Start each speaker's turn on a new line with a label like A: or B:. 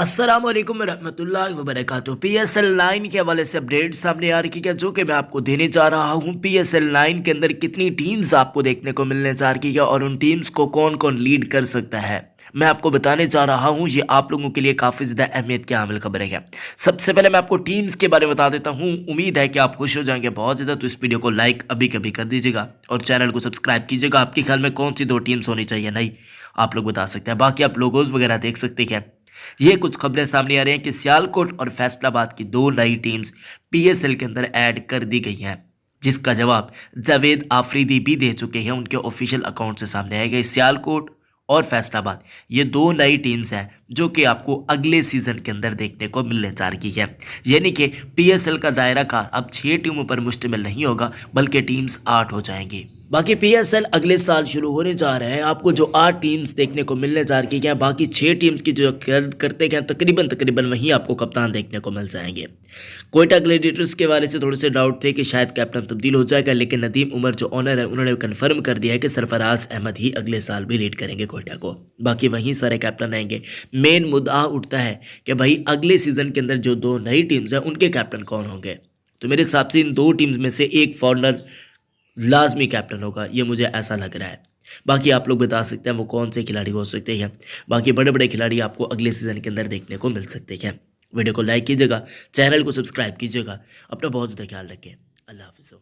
A: अस्सलाम वालेकुम रहमतुल्लाहि व बरकातुहू। PSL 9 के हवाले से अपडेट सामने आ रही है जो कि मैं आपको देने जा रहा हूँ। PSL 9 के अंदर कितनी टीम्स आपको देखने को मिलने जा रही है और उन टीम्स को कौन कौन लीड कर सकता है, मैं आपको बताने जा रहा हूँ। ये आप लोगों के लिए काफ़ी ज़्यादा अहमियत की हामिल खबर है। सबसे पहले मैं आपको टीम्स के बारे में बता देता हूँ। उम्मीद है कि आप खुश हो जाएंगे बहुत ज़्यादा, तो इस वीडियो को लाइक अभी कभी कर दीजिएगा और चैनल को सब्सक्राइब कीजिएगा। आपके ख्याल में कौन सी दो टीम्स होनी चाहिए, नहीं आप लोग बता सकते हैं। बाकी आप लोगोज वगैरह देख सकते हैं। ये कुछ खबरें सामने आ रही हैं कि सियालकोट और फैसलाबाद की दो नई टीम्स PSL के अंदर ऐड कर दी गई हैं, जिसका जवाब जावेद आफरीदी भी दे चुके हैं। उनके ऑफिशियल अकाउंट से सामने आए गए सियालकोट और फैसलाबाद, ये दो नई टीम्स हैं जो कि आपको अगले सीजन के अंदर देखने को मिलने जा रही है। यानी कि PSL का दायरा कार अब 6 टीमों पर मुश्तमिल नहीं होगा, बल्कि टीम्स 8 हो जाएंगी। बाकी PSL अगले साल शुरू होने जा रहा है। आपको जो 8 टीम्स देखने को मिलने जा रही है, बाकी 6 टीम्स की जो करते हैं तकरीबन वहीं आपको कप्तान देखने को मिल जाएंगे। कोयटा ग्लैडिएटर्स के बारे से थोड़े से डाउट थे कि शायद कैप्टन तब्दील हो जाएगा, लेकिन नदीम उमर जो ओनर है उन्होंने कंफर्म कर दिया है कि सरफराज अहमद ही अगले साल भी लीड करेंगे कोयटा को। बाकी वहीं सारे कैप्टन आएंगे। मेन मुद्दा उठता है कि भाई अगले सीजन के अंदर जो दो नई टीम्स हैं उनके कैप्टन कौन होंगे। तो मेरे हिसाब से इन दो टीम्स में से एक फॉरनर लाजमी कैप्टन होगा, ये मुझे ऐसा लग रहा है। बाकी आप लोग बता सकते हैं वो कौन से खिलाड़ी हो सकते हैं। बाकी बड़े बड़े खिलाड़ी आपको अगले सीजन के अंदर देखने को मिल सकते हैं। वीडियो को लाइक कीजिएगा, चैनल को सब्सक्राइब कीजिएगा। अपना बहुत ज़्यादा ख्याल रखें। अल्लाह हाफिज़।